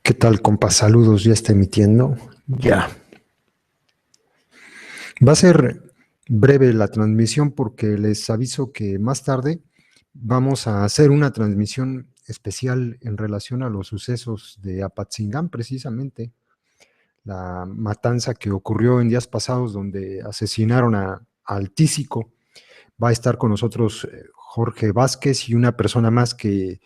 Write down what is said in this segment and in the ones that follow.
¿Qué tal, compa? Saludos, ¿ya está emitiendo? Ya. Va a ser breve la transmisión porque les aviso que más tarde vamos a hacer una transmisión especial en relación a los sucesos de Apatzingán, precisamente, la matanza que ocurrió en días pasados donde asesinaron al tísico. Va a estar con nosotros Jorge Vázquez y una persona más que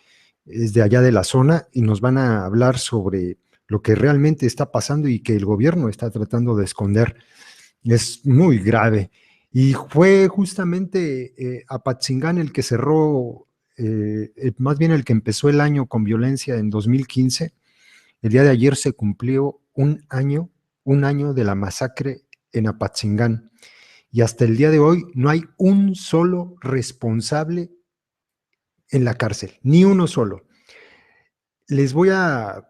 es de allá de la zona y nos van a hablar sobre lo que realmente está pasando y que el gobierno está tratando de esconder. Es muy grave. Y fue justamente Apatzingán el que cerró, más bien el que empezó el año con violencia en 2015. El día de ayer se cumplió un año de la masacre en Apatzingán. Y hasta el día de hoy no hay un solo responsable en la cárcel, ni uno solo. Les voy a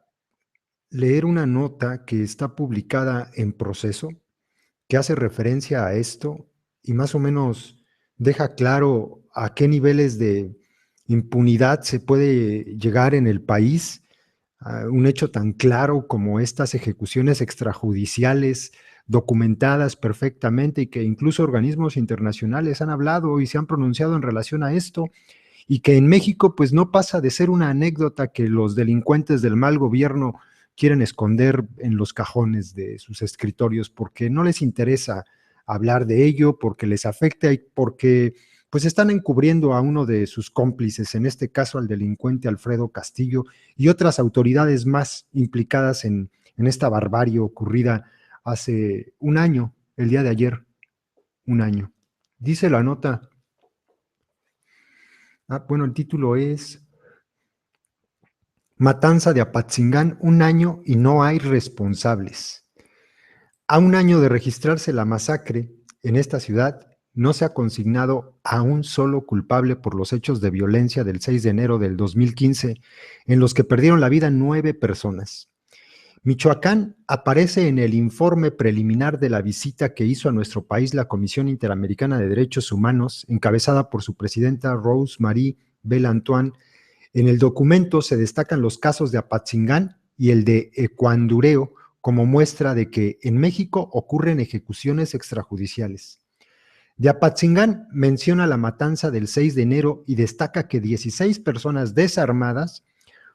leer una nota que está publicada en Proceso, que hace referencia a esto y más o menos deja claro a qué niveles de impunidad se puede llegar en el país, a un hecho tan claro como estas ejecuciones extrajudiciales documentadas perfectamente y que incluso organismos internacionales han hablado y se han pronunciado en relación a esto, y que en México pues no pasa de ser una anécdota que los delincuentes del mal gobierno quieren esconder en los cajones de sus escritorios porque no les interesa hablar de ello, porque les afecta y porque pues están encubriendo a uno de sus cómplices, en este caso al delincuente Alfredo Castillo y otras autoridades más implicadas en esta barbarie ocurrida hace un año, el día de ayer, un año. Dice la nota, bueno, el título es Matanza de Apatzingán, un año y no hay responsables. A un año de registrarse la masacre en esta ciudad, no se ha consignado a un solo culpable por los hechos de violencia del 6 de enero del 2015, en los que perdieron la vida 9 personas. Michoacán aparece en el informe preliminar de la visita que hizo a nuestro país la Comisión Interamericana de Derechos Humanos, encabezada por su presidenta Rose Marie Bell Antoine. En el documento se destacan los casos de Apatzingán y el de Ecuandureo como muestra de que en México ocurren ejecuciones extrajudiciales. De Apatzingán menciona la matanza del 6 de enero y destaca que 16 personas desarmadas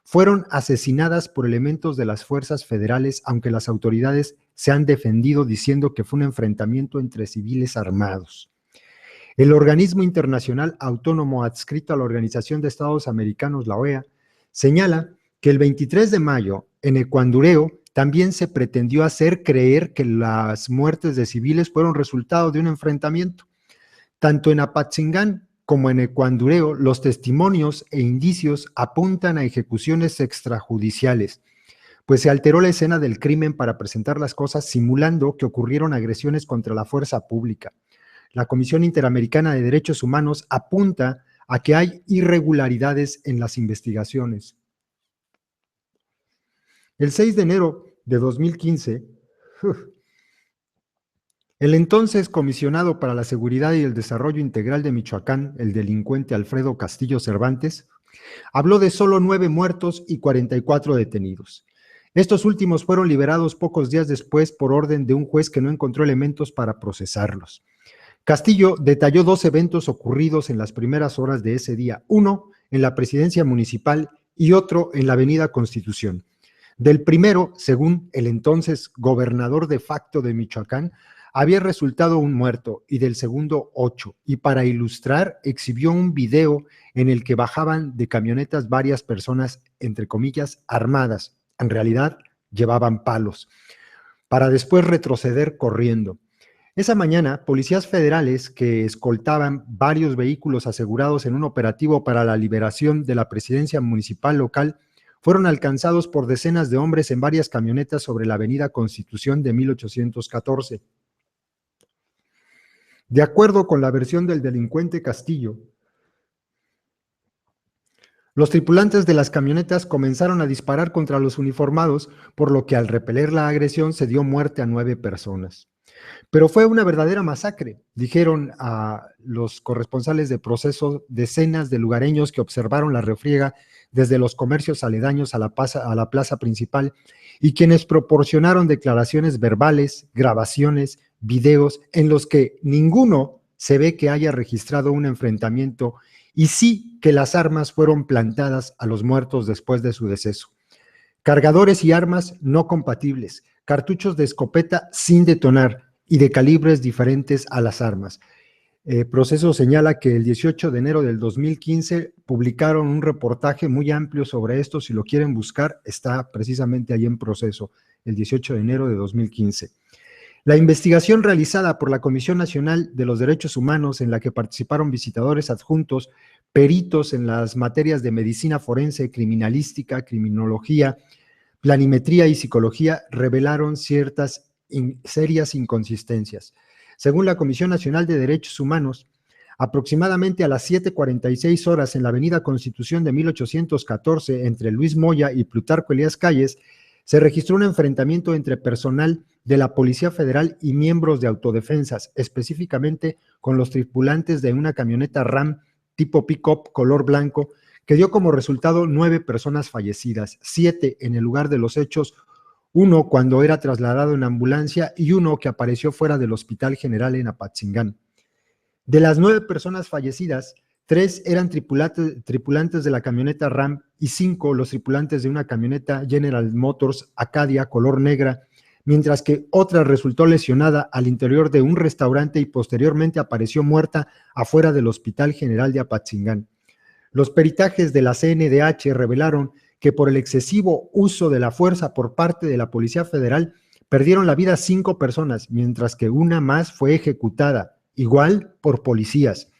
fueron asesinadas por elementos de las fuerzas federales, aunque las autoridades se han defendido diciendo que fue un enfrentamiento entre civiles armados. El organismo internacional autónomo adscrito a la Organización de Estados Americanos, la OEA, señala que el 23 de mayo, en Ecuandureo, también se pretendió hacer creer que las muertes de civiles fueron resultado de un enfrentamiento. Tanto en Apatzingán como en Ecuandureo, los testimonios e indicios apuntan a ejecuciones extrajudiciales, pues se alteró la escena del crimen para presentar las cosas simulando que ocurrieron agresiones contra la fuerza pública. La Comisión Interamericana de Derechos Humanos apunta a que hay irregularidades en las investigaciones. El 6 de enero de 2015, el entonces comisionado para la Seguridad y el Desarrollo Integral de Michoacán, el delincuente Alfredo Castillo Cervantes, habló de solo 9 muertos y 44 detenidos. Estos últimos fueron liberados pocos días después por orden de un juez que no encontró elementos para procesarlos. Castillo detalló 2 eventos ocurridos en las primeras horas de ese día, uno en la presidencia municipal y otro en la avenida Constitución. Del primero, según el entonces gobernador de facto de Michoacán, había resultado un muerto y del segundo 8, y para ilustrar exhibió un video en el que bajaban de camionetas varias personas, entre comillas, armadas, en realidad llevaban palos, para después retroceder corriendo. Esa mañana, policías federales que escoltaban varios vehículos asegurados en un operativo para la liberación de la presidencia municipal local fueron alcanzados por decenas de hombres en varias camionetas sobre la avenida Constitución de 1814. De acuerdo con la versión del delincuente Castillo, los tripulantes de las camionetas comenzaron a disparar contra los uniformados, por lo que al repeler la agresión se dio muerte a 9 personas. Pero fue una verdadera masacre, dijeron a los corresponsales de Proceso decenas de lugareños que observaron la refriega desde los comercios aledaños a la plaza principal y quienes proporcionaron declaraciones verbales, grabaciones, videos en los que ninguno se ve que haya registrado un enfrentamiento y sí que las armas fueron plantadas a los muertos después de su deceso. Cargadores y armas no compatibles, cartuchos de escopeta sin detonar y de calibres diferentes a las armas. Proceso señala que el 18 de enero del 2015 publicaron un reportaje muy amplio sobre esto. Si lo quieren buscar, está precisamente ahí en Proceso, el 18 de enero de 2015. La investigación realizada por la Comisión Nacional de los Derechos Humanos, en la que participaron visitadores adjuntos, peritos en las materias de medicina forense, criminalística, criminología, planimetría y psicología, revelaron ciertas serias inconsistencias. Según la Comisión Nacional de Derechos Humanos, aproximadamente a las 7:46 horas en la Avenida Constitución de 1814, entre Luis Moya y Plutarco Elías Calles, se registró un enfrentamiento entre personal de la Policía Federal y miembros de autodefensas, específicamente con los tripulantes de una camioneta RAM tipo pick-up color blanco, que dio como resultado 9 personas fallecidas, 7 en el lugar de los hechos, 1 cuando era trasladado en ambulancia y 1 que apareció fuera del Hospital General en Apatzingán. De las 9 personas fallecidas, 3 eran tripulantes de la camioneta RAM y 5 los tripulantes de una camioneta General Motors Acadia color negra, mientras que otra resultó lesionada al interior de un restaurante y posteriormente apareció muerta afuera del Hospital General de Apatzingán. Los peritajes de la CNDH revelaron que por el excesivo uso de la fuerza por parte de la Policía Federal perdieron la vida 5 personas, mientras que una más fue ejecutada, igual por policías.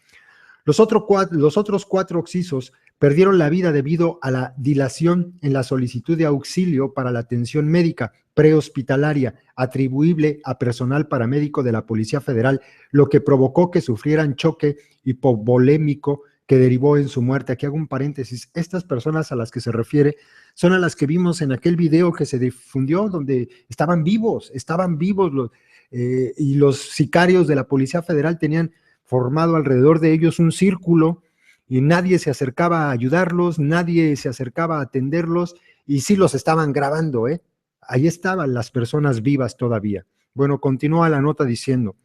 Los otros 4 occisos perdieron la vida debido a la dilación en la solicitud de auxilio para la atención médica prehospitalaria atribuible a personal paramédico de la Policía Federal, lo que provocó que sufrieran choque hipovolémico que derivó en su muerte. Aquí hago un paréntesis. Estas personas a las que se refiere son a las que vimos en aquel video que se difundió, donde estaban vivos y los sicarios de la Policía Federal tenían formado alrededor de ellos un círculo y nadie se acercaba a ayudarlos, nadie se acercaba a atenderlos y sí los estaban grabando, ¿eh? Ahí estaban las personas vivas todavía. Bueno, continúa la nota diciendo: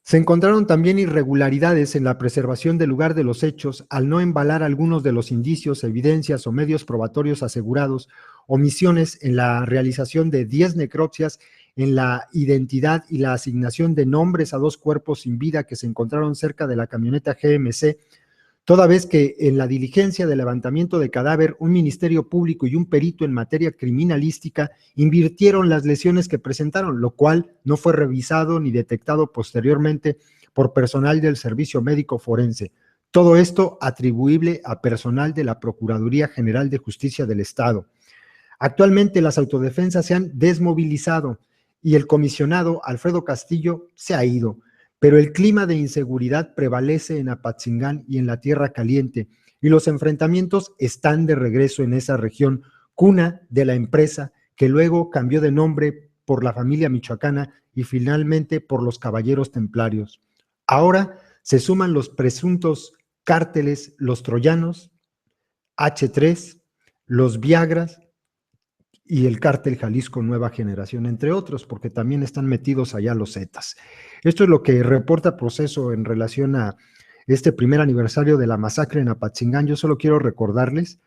se encontraron también irregularidades en la preservación del lugar de los hechos al no embalar algunos de los indicios, evidencias o medios probatorios asegurados, omisiones en la realización de 10 necropsias, en la identidad y la asignación de nombres a 2 cuerpos sin vida que se encontraron cerca de la camioneta GMC, toda vez que en la diligencia de levantamiento de cadáver, un ministerio público y un perito en materia criminalística invirtieron las lesiones que presentaron, lo cual no fue revisado ni detectado posteriormente por personal del Servicio Médico Forense. Todo esto atribuible a personal de la Procuraduría General de Justicia del Estado. Actualmente las autodefensas se han desmovilizado y el comisionado Alfredo Castillo se ha ido, pero el clima de inseguridad prevalece en Apatzingán y en la Tierra Caliente, y los enfrentamientos están de regreso en esa región, cuna de la empresa que luego cambió de nombre por la familia michoacana y finalmente por los Caballeros Templarios. Ahora se suman los presuntos cárteles, los troyanos, H3, los Viagras y el cártel Jalisco Nueva Generación, entre otros, porque también están metidos allá los Zetas. Esto es lo que reporta Proceso en relación a este primer aniversario de la masacre en Apatzingán. Yo solo quiero recordarles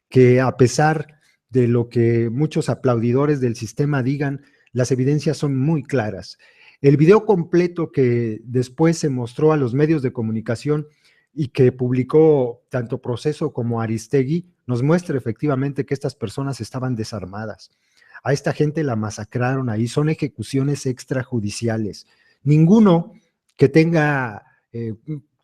que a pesar de lo que muchos aplaudidores del sistema digan, las evidencias son muy claras. El video completo que después se mostró a los medios de comunicación y que publicó tanto Proceso como Aristegui, nos muestra efectivamente que estas personas estaban desarmadas. A esta gente la masacraron ahí, son ejecuciones extrajudiciales. Ninguno que tenga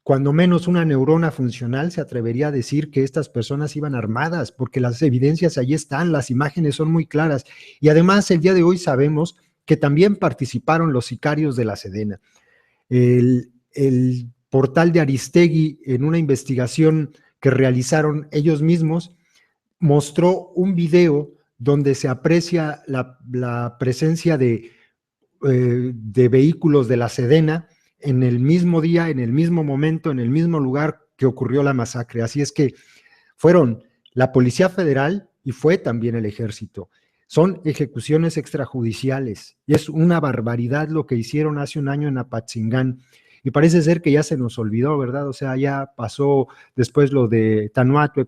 cuando menos una neurona funcional se atrevería a decir que estas personas iban armadas, porque las evidencias allí están, las imágenes son muy claras. Y además el día de hoy sabemos que también participaron los sicarios de la Sedena. El portal de Aristegui, en una investigación que realizaron ellos mismos, mostró un video donde se aprecia la presencia de de vehículos de la Sedena en el mismo día, en el mismo momento, en el mismo lugar que ocurrió la masacre. Así es que fueron la Policía Federal y fue también el Ejército. Son ejecuciones extrajudiciales y es una barbaridad lo que hicieron hace un año en Apatzingán. Y parece ser que ya se nos olvidó, ¿verdad? O sea, ya pasó después lo de Tanuatue,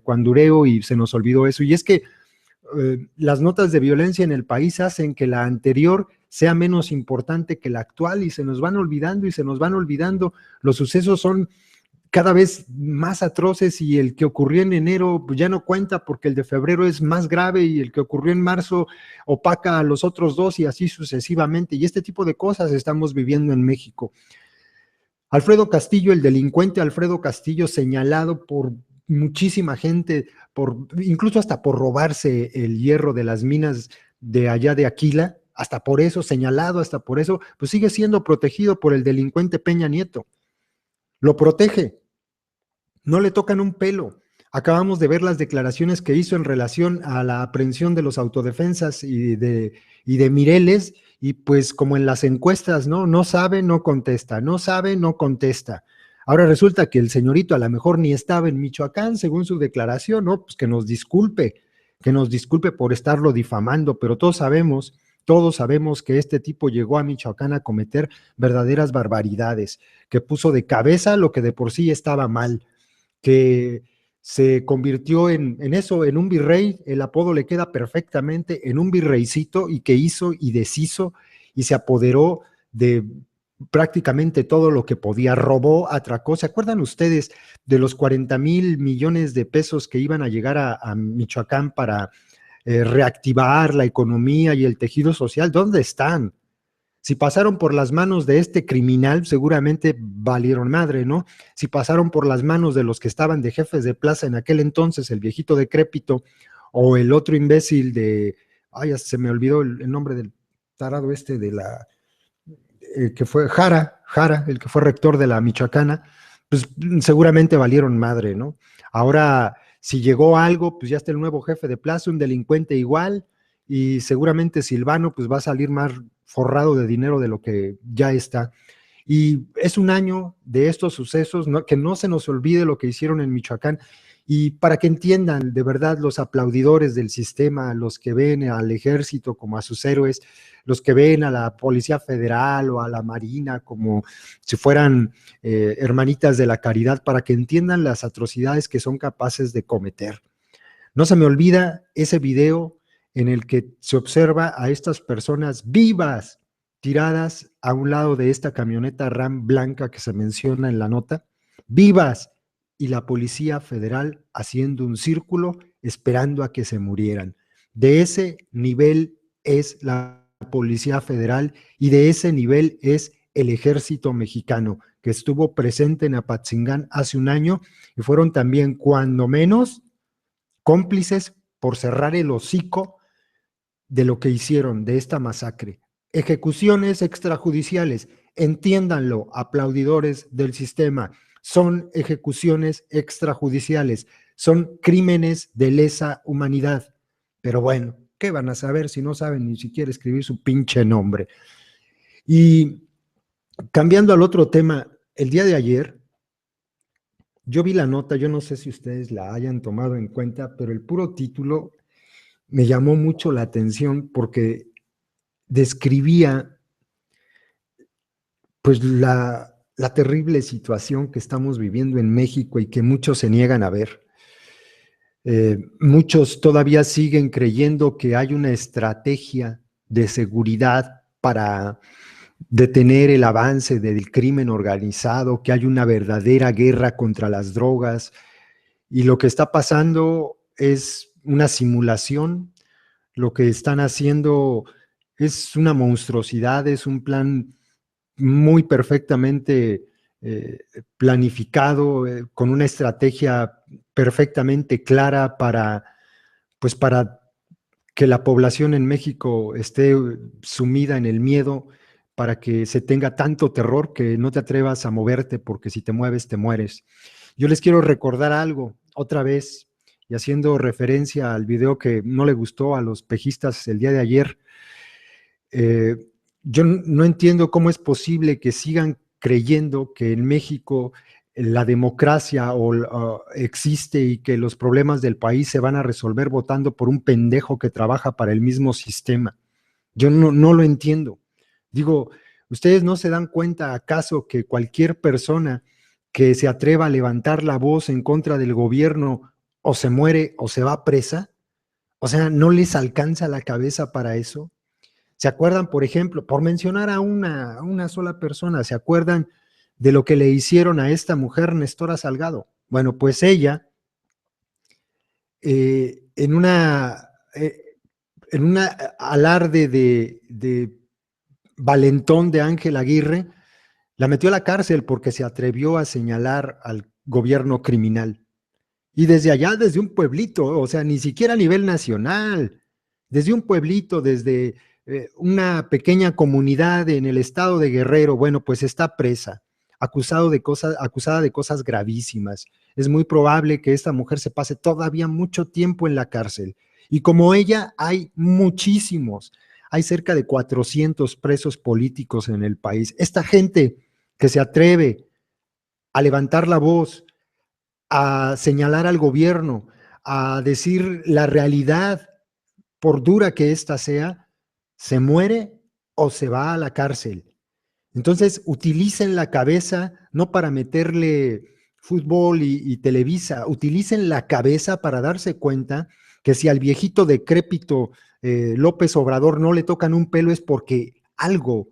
Cuandureo, y se nos olvidó eso. Y es que las notas de violencia en el país hacen que la anterior sea menos importante que la actual y se nos van olvidando y se nos van olvidando. Los sucesos son cada vez más atroces y el que ocurrió en enero pues ya no cuenta porque el de febrero es más grave y el que ocurrió en marzo opaca a los otros dos y así sucesivamente. Y este tipo de cosas estamos viviendo en México. Alfredo Castillo, el delincuente Alfredo Castillo, señalado por muchísima gente, incluso hasta por robarse el hierro de las minas de allá de Aquila, hasta por eso, señalado, hasta por eso, pues sigue siendo protegido por el delincuente Peña Nieto. Lo protege, no le tocan un pelo. Acabamos de ver las declaraciones que hizo en relación a la aprehensión de los autodefensas y de Mireles, y pues como en las encuestas, ¿no? No sabe, no contesta, no sabe, no contesta. Ahora resulta que el señorito a lo mejor ni estaba en Michoacán, según su declaración, ¿no? Pues que nos disculpe por estarlo difamando, pero todos sabemos que este tipo llegó a Michoacán a cometer verdaderas barbaridades, que puso de cabeza lo que de por sí estaba mal, que se convirtió en eso, en un virrey, el apodo le queda perfectamente, en un virreycito, y que hizo y deshizo y se apoderó de prácticamente todo lo que podía, robó, atracó. ¿Se acuerdan ustedes de los 40,000 millones de pesos que iban a llegar a Michoacán para reactivar la economía y el tejido social? ¿Dónde están? Si pasaron por las manos de este criminal, seguramente valieron madre, ¿no? Si pasaron por las manos de los que estaban de jefes de plaza en aquel entonces, el viejito decrépito o el otro imbécil ay, se me olvidó el nombre del tarado este que fue Jara, el que fue rector de la Michoacana, pues seguramente valieron madre, ¿no? Ahora, si llegó algo, pues ya está el nuevo jefe de plaza, un delincuente igual, y seguramente Silvano pues va a salir más forrado de dinero de lo que ya está. Y es un año de estos sucesos, ¿no? Que no se nos olvide lo que hicieron en Michoacán. Y para que entiendan de verdad los aplaudidores del sistema, los que ven al ejército como a sus héroes, los que ven a la Policía Federal o a la Marina como si fueran hermanitas de la caridad, para que entiendan las atrocidades que son capaces de cometer. No se me olvida ese video en el que se observa a estas personas vivas tiradas a un lado de esta camioneta RAM blanca que se menciona en la nota, vivas, y la Policía Federal haciendo un círculo esperando a que se murieran. De ese nivel es la Policía Federal y de ese nivel es el Ejército Mexicano, que estuvo presente en Apatzingán hace un año y fueron también, cuando menos, cómplices por cerrar el hocico de lo que hicieron, de esta masacre. Ejecuciones extrajudiciales, entiéndanlo, aplaudidores del sistema, son ejecuciones extrajudiciales, son crímenes de lesa humanidad. Pero bueno, ¿qué van a saber si no saben ni siquiera escribir su pinche nombre? Y cambiando al otro tema, el día de ayer, yo vi la nota, yo no sé si ustedes la hayan tomado en cuenta, pero el puro título me llamó mucho la atención porque describía pues la terrible situación que estamos viviendo en México y que muchos se niegan a ver. Muchos todavía siguen creyendo que hay una estrategia de seguridad para detener el avance del crimen organizado, que hay una verdadera guerra contra las drogas, y lo que está pasando es una simulación. Lo que están haciendo es una monstruosidad, es un plan muy perfectamente planificado, con una estrategia perfectamente clara pues para que la población en México esté sumida en el miedo, para que se tenga tanto terror que no te atrevas a moverte, porque si te mueves, te mueres. Yo les quiero recordar algo, otra vez, y haciendo referencia al video que no le gustó a los pejistas el día de ayer. Yo no entiendo cómo es posible que sigan creyendo que en México la democracia existe y que los problemas del país se van a resolver votando por un pendejo que trabaja para el mismo sistema. Yo no lo entiendo. Digo, ¿ustedes no se dan cuenta acaso que cualquier persona que se atreva a levantar la voz en contra del gobierno o se muere o se va presa? O sea, ¿no les alcanza la cabeza para eso? ¿Se acuerdan, por ejemplo, por mencionar a una sola persona, se acuerdan de lo que le hicieron a esta mujer, Nestora Salgado? Bueno, pues ella, en un alarde de valentón de Ángel Aguirre, la metió a la cárcel porque se atrevió a señalar al gobierno criminal. Y desde allá, desde un pueblito, o sea, ni siquiera a nivel nacional, desde un pueblito, desde una pequeña comunidad en el estado de Guerrero, bueno, pues está presa, acusada de cosas gravísimas. Es muy probable que esta mujer se pase todavía mucho tiempo en la cárcel. Y como ella, hay muchísimos. Hay cerca de 400 presos políticos en el país. Esta gente que se atreve a levantar la voz, a señalar al gobierno, a decir la realidad, por dura que ésta sea, se muere o se va a la cárcel. Entonces, utilicen la cabeza no para meterle fútbol y Televisa, utilicen la cabeza para darse cuenta que si al viejito decrépito López Obrador no le tocan un pelo es porque algo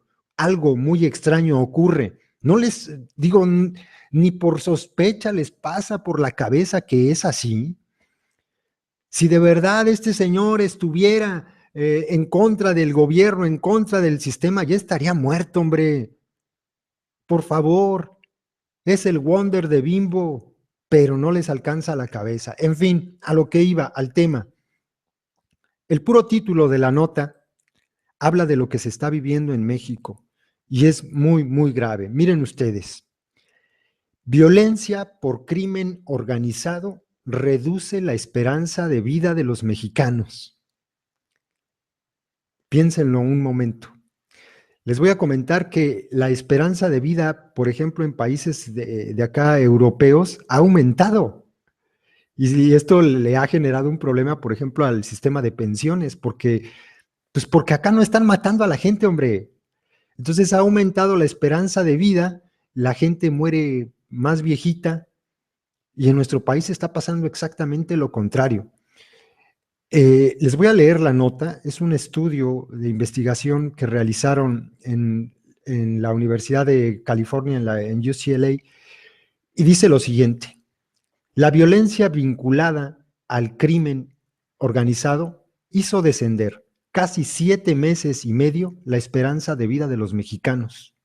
muy extraño ocurre. No les digo, ni por sospecha les pasa por la cabeza que es así. Si de verdad este señor estuviera en contra del gobierno, en contra del sistema, ya estaría muerto, hombre. Por favor, es el Wonder de Bimbo, pero no les alcanza la cabeza. En fin, a lo que iba, al tema. El puro título de la nota habla de lo que se está viviendo en México y es muy, muy grave. Miren ustedes, violencia por crimen organizado reduce la esperanza de vida de los mexicanos. Piénsenlo un momento. Les voy a comentar que la esperanza de vida, por ejemplo, en países de acá europeos, ha aumentado. Y esto le ha generado un problema, por ejemplo, al sistema de pensiones, porque acá no están matando a la gente, hombre. Entonces ha aumentado la esperanza de vida, la gente muere más viejita y en nuestro país está pasando exactamente lo contrario. Les voy a leer la nota, es un estudio de investigación que realizaron en la Universidad de California, en UCLA, y dice lo siguiente: la violencia vinculada al crimen organizado hizo descender casi 7 meses y medio la esperanza de vida de los mexicanos.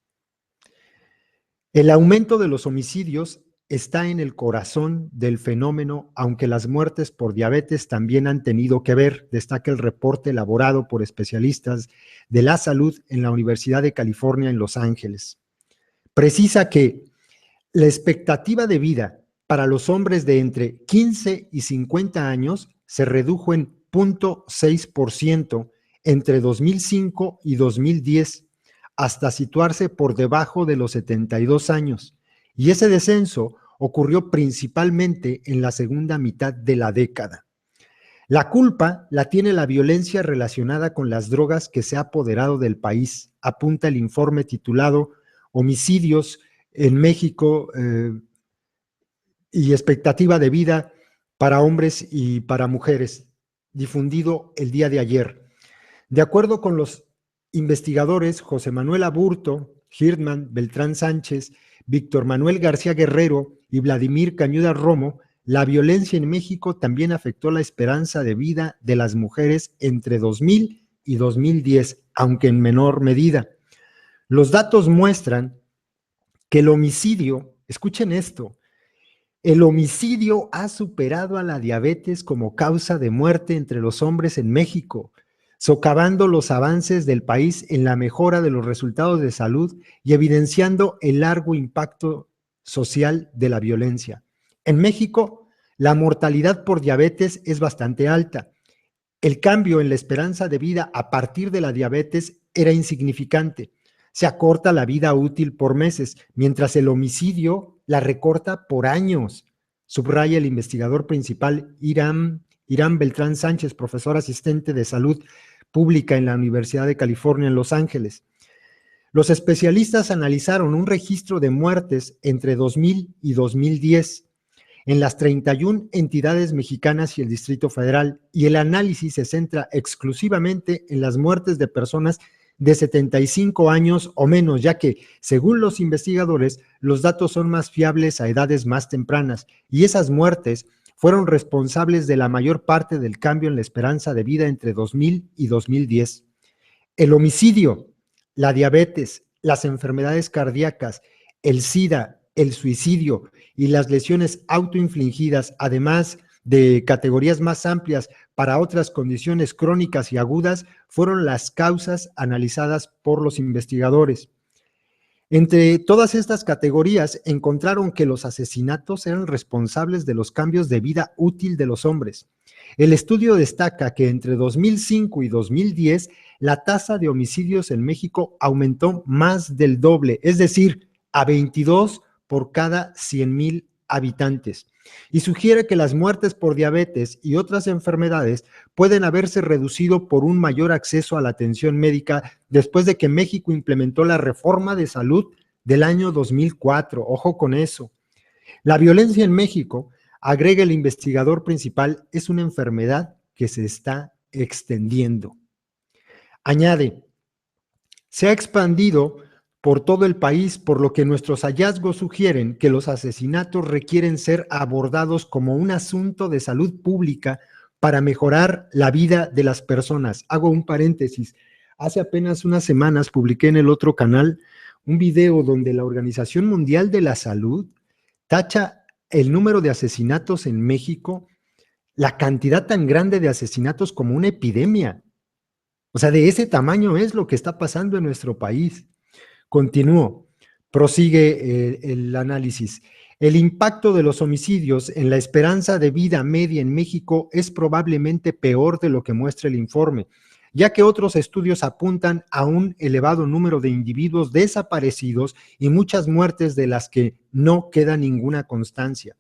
El aumento de los homicidios está en el corazón del fenómeno, aunque las muertes por diabetes también han tenido que ver, destaca el reporte elaborado por especialistas de la salud en la Universidad de California en Los Ángeles. Precisa que la expectativa de vida para los hombres de entre 15 y 50 años se redujo en 0.6% entre 2005 y 2010, hasta situarse por debajo de los 72 años. Y ese descenso ocurrió principalmente en la segunda mitad de la década. La culpa la tiene la violencia relacionada con las drogas que se ha apoderado del país, apunta el informe titulado Homicidios en México y expectativa de vida para hombres y para mujeres, difundido el día de ayer. De acuerdo con los investigadores José Manuel Aburto, Hirtman, Beltrán Sánchez, Víctor Manuel García Guerrero y Vladimir Cañuda Romo, la violencia en México también afectó la esperanza de vida de las mujeres entre 2000 y 2010, aunque en menor medida. Los datos muestran que el homicidio, escuchen esto, el homicidio ha superado a la diabetes como causa de muerte entre los hombres en México, socavando los avances del país en la mejora de los resultados de salud y evidenciando el largo impacto social de la violencia. En México, la mortalidad por diabetes es bastante alta. El cambio en la esperanza de vida a partir de la diabetes era insignificante. Se acorta la vida útil por meses, mientras el homicidio la recorta por años, subraya el investigador principal Irán Beltrán Sánchez, profesor asistente de salud pública en la Universidad de California en Los Ángeles. Los especialistas analizaron un registro de muertes entre 2000 y 2010 en las 31 entidades mexicanas y el Distrito Federal, y el análisis se centra exclusivamente en las muertes de personas de 75 años o menos, ya que, según los investigadores, los datos son más fiables a edades más tempranas, y esas muertes fueron responsables de la mayor parte del cambio en la esperanza de vida entre 2000 y 2010. El homicidio, la diabetes, las enfermedades cardíacas, el SIDA, el suicidio y las lesiones autoinfligidas, además de categorías más amplias para otras condiciones crónicas y agudas, fueron las causas analizadas por los investigadores. Entre todas estas categorías encontraron que los asesinatos eran responsables de los cambios de vida útil de los hombres. El estudio destaca que entre 2005 y 2010 la tasa de homicidios en México aumentó más del doble, es decir, a 22 por cada 100,000 habitantes, y sugiere que las muertes por diabetes y otras enfermedades pueden haberse reducido por un mayor acceso a la atención médica después de que México implementó la reforma de salud del año 2004. Ojo con eso. La violencia en México, agrega el investigador principal, es una enfermedad que se está extendiendo. Añade, se ha expandido por todo el país, por lo que nuestros hallazgos sugieren que los asesinatos requieren ser abordados como un asunto de salud pública para mejorar la vida de las personas. Hago un paréntesis. Hace apenas unas semanas publiqué en el otro canal un video donde la Organización Mundial de la Salud tacha el número de asesinatos en México, la cantidad tan grande de asesinatos, como una epidemia. O sea, de ese tamaño es lo que está pasando en nuestro país. Continúo, prosigue el análisis. El impacto de los homicidios en la esperanza de vida media en México es probablemente peor de lo que muestra el informe, ya que otros estudios apuntan a un elevado número de individuos desaparecidos y muchas muertes de las que no queda ninguna constancia.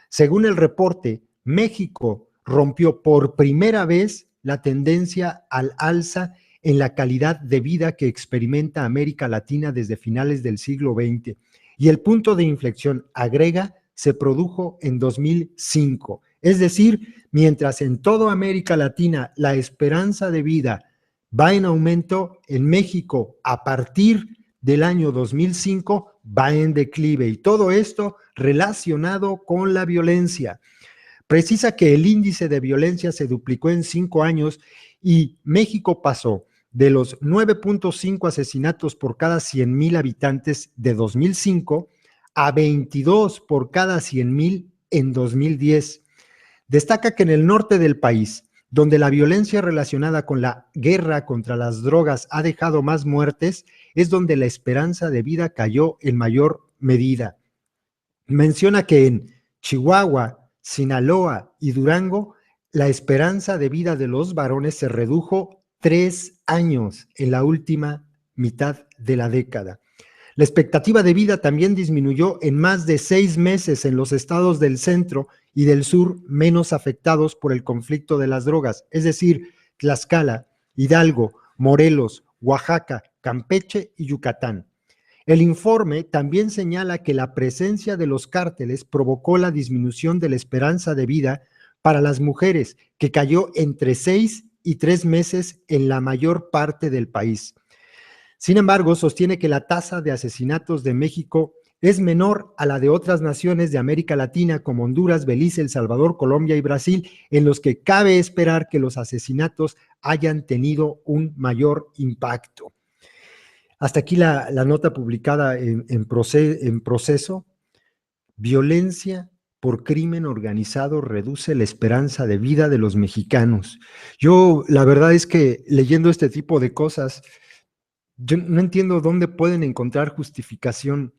Según el reporte, México rompió por primera vez la tendencia al alza en la calidad de vida que experimenta América Latina desde finales del siglo XX. Y el punto de inflexión, agrega, se produjo en 2005. Es decir, mientras en toda América Latina la esperanza de vida va en aumento, en México a partir del año 2005 va en declive. Y todo esto relacionado con la violencia. Precisa que el índice de violencia se duplicó en 5 años y México pasó de los 9.5 asesinatos por cada 100,000 habitantes de 2005 a 22 por cada 100,000 en 2010. Destaca que en el norte del país, donde la violencia relacionada con la guerra contra las drogas ha dejado más muertes, es donde la esperanza de vida cayó en mayor medida. Menciona que en Chihuahua, Sinaloa y Durango, la esperanza de vida de los varones se redujo 3 años en la última mitad de la década. La expectativa de vida también disminuyó en más de 6 meses en los estados del centro y del sur menos afectados por el conflicto de las drogas, es decir, Tlaxcala, Hidalgo, Morelos, Oaxaca, Campeche y Yucatán. El informe también señala que la presencia de los cárteles provocó la disminución de la esperanza de vida para las mujeres, que cayó entre 6 y 3 meses en la mayor parte del país. Sin embargo, sostiene que la tasa de asesinatos de México es menor a la de otras naciones de América Latina como Honduras, Belice, El Salvador, Colombia y Brasil, en los que cabe esperar que los asesinatos hayan tenido un mayor impacto. Hasta aquí la nota publicada en Proceso. Violencia por crimen organizado reduce la esperanza de vida de los mexicanos. Yo, la verdad es que leyendo este tipo de cosas, yo no entiendo dónde pueden encontrar justificación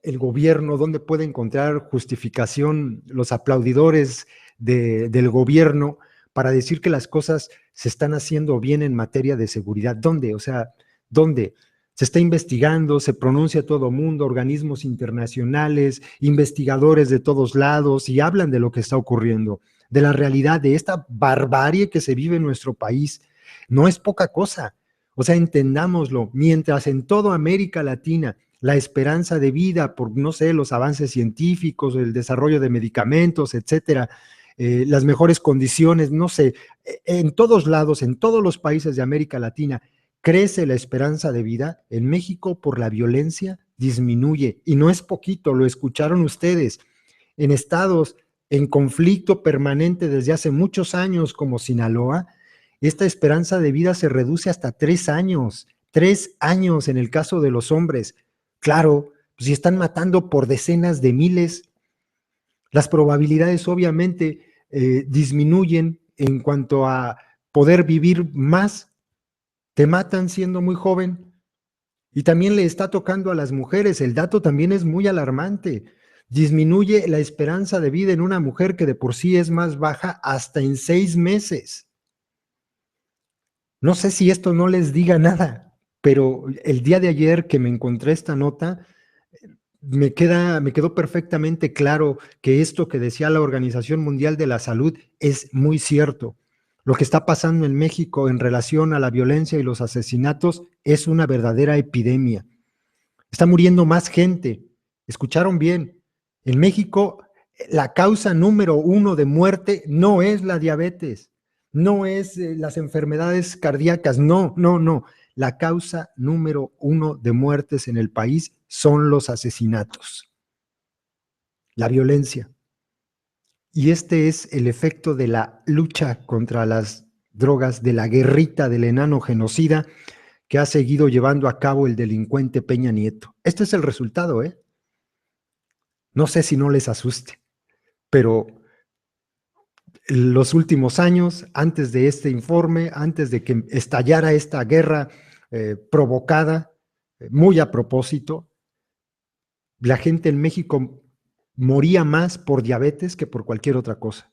el gobierno, dónde puede encontrar justificación los aplaudidores del gobierno para decir que las cosas se están haciendo bien en materia de seguridad. ¿Dónde? O sea, ¿dónde? Se está investigando, se pronuncia todo mundo, organismos internacionales, investigadores de todos lados y hablan de lo que está ocurriendo, de la realidad, de esta barbarie que se vive en nuestro país. No es poca cosa. O sea, entendámoslo, mientras en toda América Latina la esperanza de vida por, no sé, los avances científicos, el desarrollo de medicamentos, etcétera, las mejores condiciones, no sé, en todos lados, en todos los países de América Latina, crece la esperanza de vida. En México, por la violencia, disminuye. Y no es poquito, lo escucharon ustedes. En estados en conflicto permanente desde hace muchos años, como Sinaloa, esta esperanza de vida se reduce hasta 3 años. 3 años en el caso de los hombres. Claro, si están matando por decenas de miles, las probabilidades obviamente disminuyen en cuanto a poder vivir más. Te matan siendo muy joven y también le está tocando a las mujeres. El dato también es muy alarmante. Disminuye la esperanza de vida en una mujer que de por sí es más baja hasta en 6 meses. No sé si esto no les diga nada, pero el día de ayer que me encontré esta nota, me quedó perfectamente claro que esto que decía la Organización Mundial de la Salud es muy cierto. Lo que está pasando en México en relación a la violencia y los asesinatos es una verdadera epidemia. Está muriendo más gente. ¿Escucharon bien? En México, la causa número 1 de muerte no es la diabetes, no es las enfermedades cardíacas, no, no, no. La causa número 1 de muertes en el país son los asesinatos, la violencia. Y este es el efecto de la lucha contra las drogas, de la guerrita del enano genocida que ha seguido llevando a cabo el delincuente Peña Nieto. Este es el resultado, ¿eh? No sé si no les asuste, pero los últimos años, antes de este informe, antes de que estallara esta guerra provocada, muy a propósito, la gente en México moría más por diabetes que por cualquier otra cosa.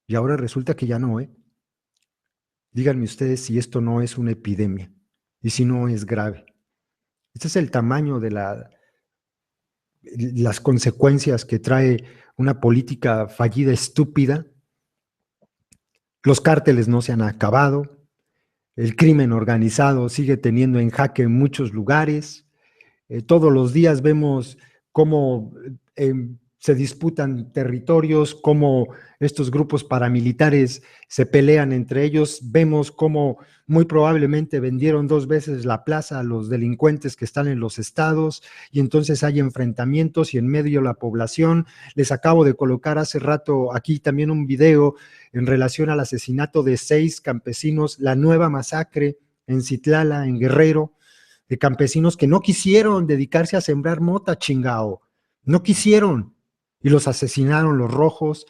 Y ahora resulta que ya no, ¿eh? Díganme ustedes si esto no es una epidemia y si no es grave. Este es el tamaño de las consecuencias que trae una política fallida, estúpida. Los cárteles no se han acabado, el crimen organizado sigue teniendo en jaque en muchos lugares. Todos los días vemos cómo se disputan territorios, cómo estos grupos paramilitares se pelean entre ellos. Vemos cómo muy probablemente vendieron 2 veces la plaza a los delincuentes que están en los estados y entonces hay enfrentamientos y en medio la población. Les acabo de colocar hace rato aquí también un video en relación al asesinato de 6 campesinos, la nueva masacre en Citlala, en Guerrero, de campesinos que no quisieron dedicarse a sembrar mota, chingao. No quisieron. Y los asesinaron los rojos.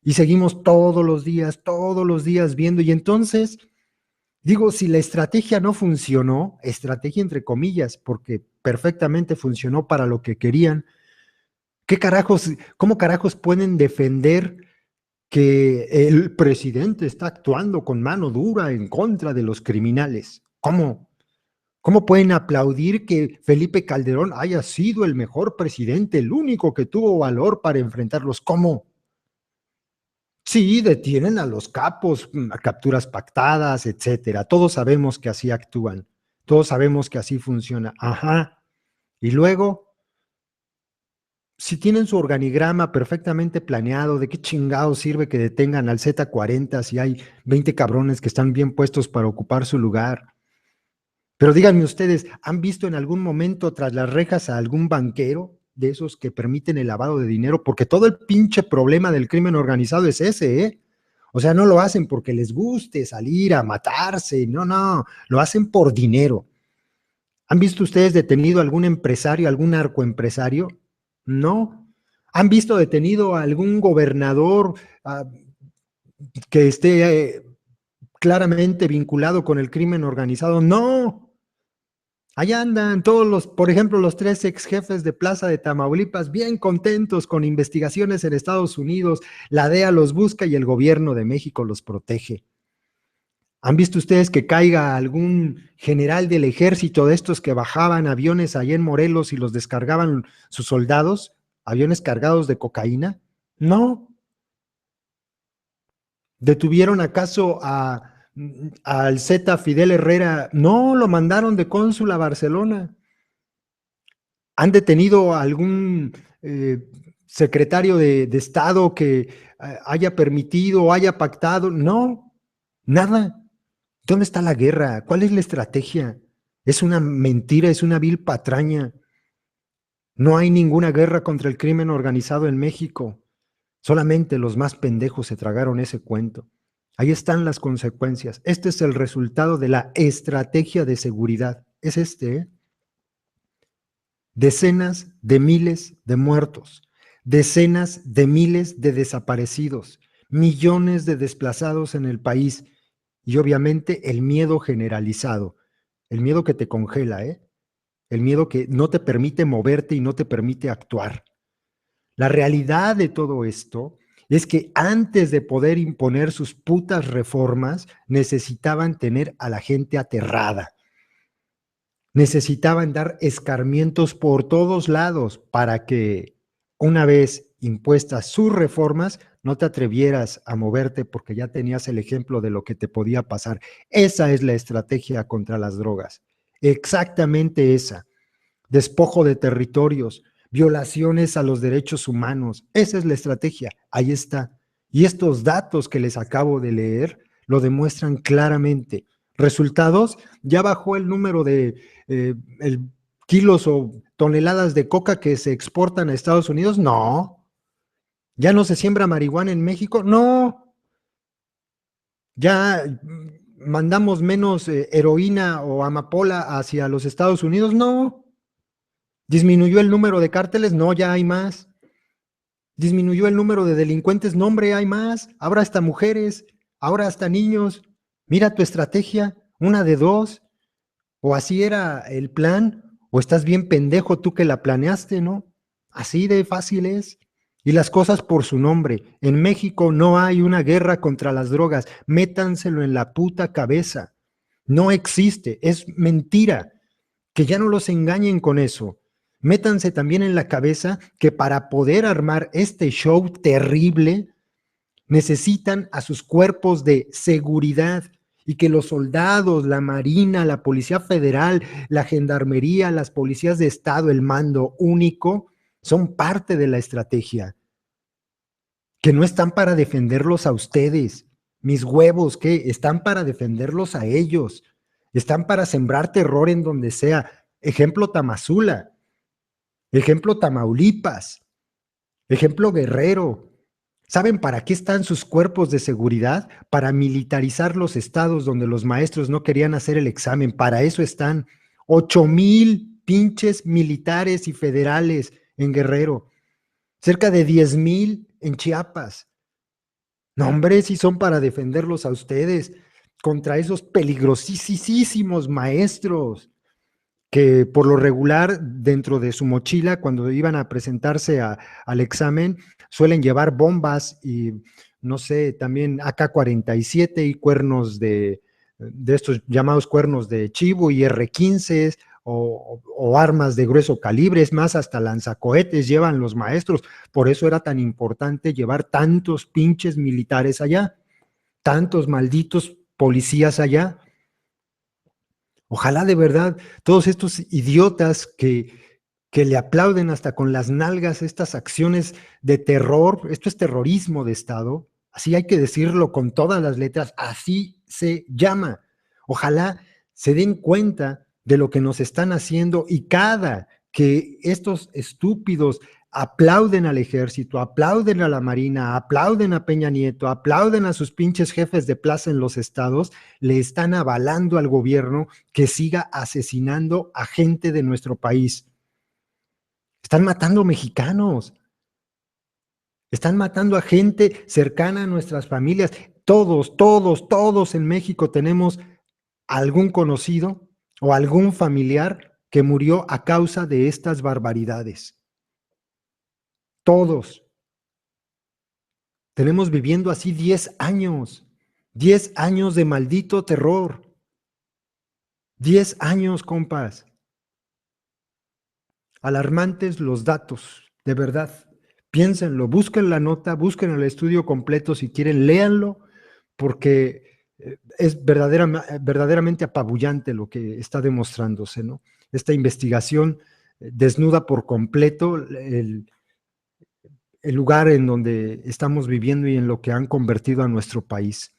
Y seguimos todos los días viendo. Y entonces, digo, si la estrategia no funcionó, estrategia entre comillas, porque perfectamente funcionó para lo que querían, ¿qué carajos, cómo carajos pueden defender que el presidente está actuando con mano dura en contra de los criminales? ¿Cómo? ¿Cómo pueden aplaudir que Felipe Calderón haya sido el mejor presidente, el único que tuvo valor para enfrentarlos? ¿Cómo? Sí, detienen a los capos, a capturas pactadas, etcétera. Todos sabemos que así actúan. Todos sabemos que así funciona. Ajá. Y luego, si tienen su organigrama perfectamente planeado, ¿de qué chingados sirve que detengan al Z40 si hay 20 cabrones que están bien puestos para ocupar su lugar? Pero díganme ustedes, ¿han visto en algún momento tras las rejas a algún banquero de esos que permiten el lavado de dinero? Porque todo el pinche problema del crimen organizado es ese, ¿eh? O sea, no lo hacen porque les guste salir a matarse, no, no, lo hacen por dinero. ¿Han visto ustedes detenido a algún empresario, algún narcoempresario? No. ¿Han visto detenido a algún gobernador que esté claramente vinculado con el crimen organizado? No. Allá andan todos los, por ejemplo, los 3 ex jefes de Plaza de Tamaulipas, bien contentos con investigaciones en Estados Unidos. La DEA los busca y el gobierno de México los protege. ¿Han visto ustedes que caiga algún general del ejército de estos que bajaban aviones allá en Morelos y los descargaban sus soldados? ¿Aviones cargados de cocaína? No. ¿Detuvieron acaso al Z Fidel Herrera? No, lo mandaron de cónsul a Barcelona. ¿Han detenido a algún secretario de Estado que haya permitido o haya pactado? No, nada. ¿Dónde está la guerra? ¿Cuál es la estrategia? Es una mentira, es una vil patraña. No hay ninguna guerra contra el crimen organizado en México. Solamente los más pendejos se tragaron ese cuento. Ahí están las consecuencias. Este es el resultado de la estrategia de seguridad. Es este, ¿eh? Decenas de miles de muertos, decenas de miles de desaparecidos, millones de desplazados en el país y obviamente el miedo generalizado, el miedo que te congela, ¿eh? El miedo que no te permite moverte y no te permite actuar. La realidad de todo esto es que antes de poder imponer sus putas reformas, necesitaban tener a la gente aterrada. Necesitaban dar escarmientos por todos lados para que una vez impuestas sus reformas, no te atrevieras a moverte porque ya tenías el ejemplo de lo que te podía pasar. Esa es la estrategia contra las drogas. Exactamente esa. Despojo de territorios, violaciones a los derechos humanos. Esa es la estrategia. Ahí está. Y estos datos que les acabo de leer lo demuestran claramente. Resultados, ya bajó el número de kilos o toneladas de coca que se exportan a Estados Unidos. No. ¿Ya no se siembra marihuana en México? No. ¿Ya mandamos menos heroína o amapola hacia los Estados Unidos? No. ¿Disminuyó el número de cárteles? No, ya hay más. ¿Disminuyó el número de delincuentes? No, hombre, hay más. Ahora hasta mujeres, ahora hasta niños. Mira tu estrategia, una de dos. O así era el plan, o estás bien pendejo tú que la planeaste, ¿no? Así de fácil es. Y las cosas por su nombre. En México no hay una guerra contra las drogas. Métanselo en la puta cabeza. No existe, es mentira. Que ya no los engañen con eso. Métanse también en la cabeza que para poder armar este show terrible necesitan a sus cuerpos de seguridad y que los soldados, la Marina, la Policía Federal, la Gendarmería, las policías de Estado, el mando único, son parte de la estrategia, que no están para defenderlos a ustedes. Mis huevos, ¿qué? Están para defenderlos a ellos. Están para sembrar terror en donde sea. Ejemplo Tamazula, ejemplo Tamaulipas, ejemplo Guerrero. ¿Saben para qué están sus cuerpos de seguridad? Para militarizar los estados donde los maestros no querían hacer el examen. Para eso están 8,000 pinches militares y federales en Guerrero. Cerca de 10,000 en Chiapas. No, hombre, si son para defenderlos a ustedes contra esos peligrosísimos maestros que por lo regular dentro de su mochila, cuando iban a presentarse al examen, suelen llevar bombas y, no sé, también AK-47 y cuernos de estos llamados cuernos de chivo y R-15 o armas de grueso calibre, es más, hasta lanzacohetes llevan los maestros. Por eso era tan importante llevar tantos pinches militares allá, tantos malditos policías allá. Ojalá de verdad todos estos idiotas que le aplauden hasta con las nalgas estas acciones de terror, esto es terrorismo de Estado, así hay que decirlo con todas las letras, así se llama. Ojalá se den cuenta de lo que nos están haciendo y cada que estos estúpidos aplauden al ejército, aplauden a la Marina, aplauden a Peña Nieto, aplauden a sus pinches jefes de plaza en los estados, le están avalando al gobierno que siga asesinando a gente de nuestro país. Están matando mexicanos, están matando a gente cercana a nuestras familias. Todos en México tenemos algún conocido o algún familiar que murió a causa de estas barbaridades. Todos. Tenemos viviendo así 10 años de maldito terror. 10 años, compas. Alarmantes los datos, de verdad. Piénsenlo, busquen la nota, busquen el estudio completo si quieren, léanlo, porque es verdaderamente apabullante lo que está demostrándose, ¿no? Esta investigación desnuda por completo el lugar en donde estamos viviendo y en lo que han convertido a nuestro país.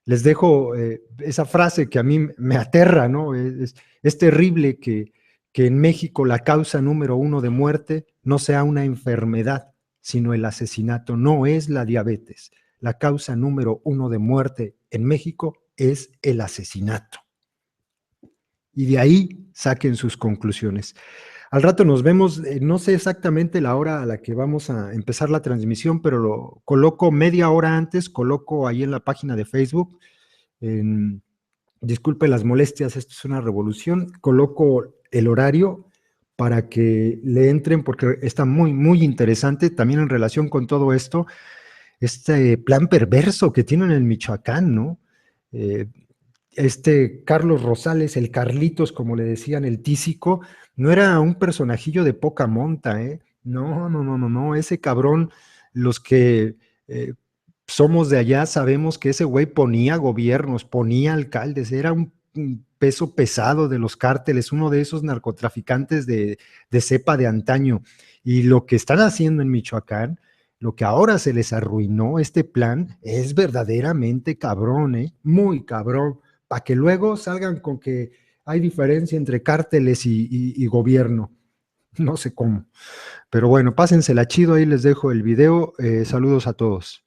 Les dejo esa frase que a mí me aterra, ¿no? Es terrible que en México la causa número 1 de muerte no sea una enfermedad, sino el asesinato. No es la diabetes. La causa número 1 de muerte en México es el asesinato. Y de ahí saquen sus conclusiones. Al rato nos vemos, no sé exactamente la hora a la que vamos a empezar la transmisión, pero lo coloco media hora antes, coloco ahí en la página de Facebook. Disculpe las molestias, esto es una revolución. Coloco el horario para que le entren porque está muy, muy interesante también en relación con todo esto, este plan perverso que tienen en Michoacán, ¿no? Carlos Rosales, el Carlitos, como le decían, el tísico, no era un personajillo de poca monta, ¿eh? No, no, no, no, no, ese cabrón, los que somos de allá sabemos que ese güey ponía gobiernos, ponía alcaldes, era un peso pesado de los cárteles, uno de esos narcotraficantes de cepa de antaño. Y lo que están haciendo en Michoacán, lo que ahora se les arruinó, este plan, es verdaderamente cabrón, ¿eh? Muy cabrón, para que luego salgan con que hay diferencia entre cárteles y gobierno. No sé cómo. Pero bueno, pásensela chido, ahí les dejo el video. Saludos a todos.